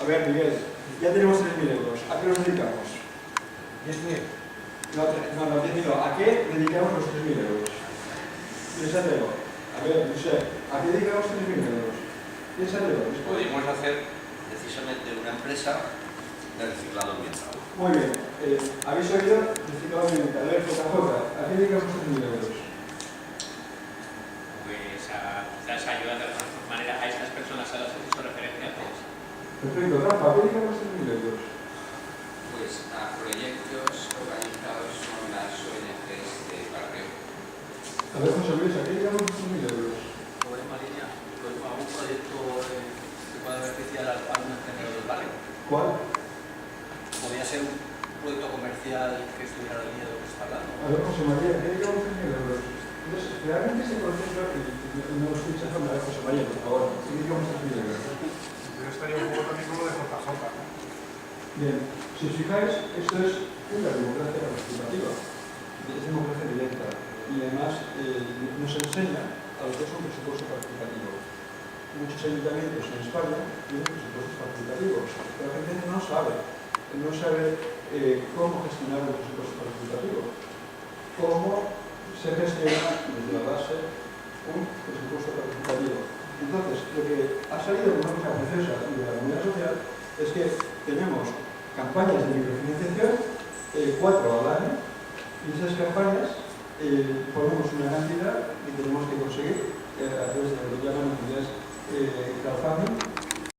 A ver, Miguel, ya tenemos 3.000 euros. ¿A qué nos dedicamos? 10.000. No, 10.000 no. ¿A qué dedicamos los 3.000 euros? Piénsatelo. A ver, no sé. ¿A qué dedicamos 3.000 euros? Piénsatelo. Podríamos hacer precisamente una empresa de reciclado ambiental. Muy bien. ¿Habéis oído? Reciclado ambiental. A ver, JJ, ¿a qué dedicamos 3.000 euros? Pues quizás ayudar de alguna manera a estas personas a las que he hecho referencia antes. Perfecto. Rafa, ¿a qué dedicamos 3.000 euros? Pues a proyectos organizados con las ONGs de barrio. A ver, José Luis, ¿a qué dedicamos 3.000 euros? Pues Mariña, pues algún proyecto que pueda beneficiar a algún ingeniero del barrio. ¿Cuál? Podría ser un proyecto comercial que estuviera en la línea de lo que se está hablando. A ver, José María, ¿a qué dedicamos 3.000 euros? Entonces, realmente ese concepto, no lo estoy echando a ver, José María, por favor, ¿a qué dedicamos 3.000 euros? Yo estaría un poco también con lo de JJ, ¿no? Bien, si os fijáis, esto es una democracia participativa, es democracia directa y además nos enseña a lo que es un presupuesto participativo. Muchos ayuntamientos en España tienen presupuestos participativos, pero la gente no sabe cómo gestionar el presupuesto participativo, cómo se gestiona desde la base un presupuesto participativo. Entonces, lo que ha salido de una cosa preciosa de la comunidad social es que tenemos campañas de microfinanciación, 4 al año, y esas campañas ponemos una cantidad que tenemos que conseguir a través de lo que llaman entidades crowdfunding,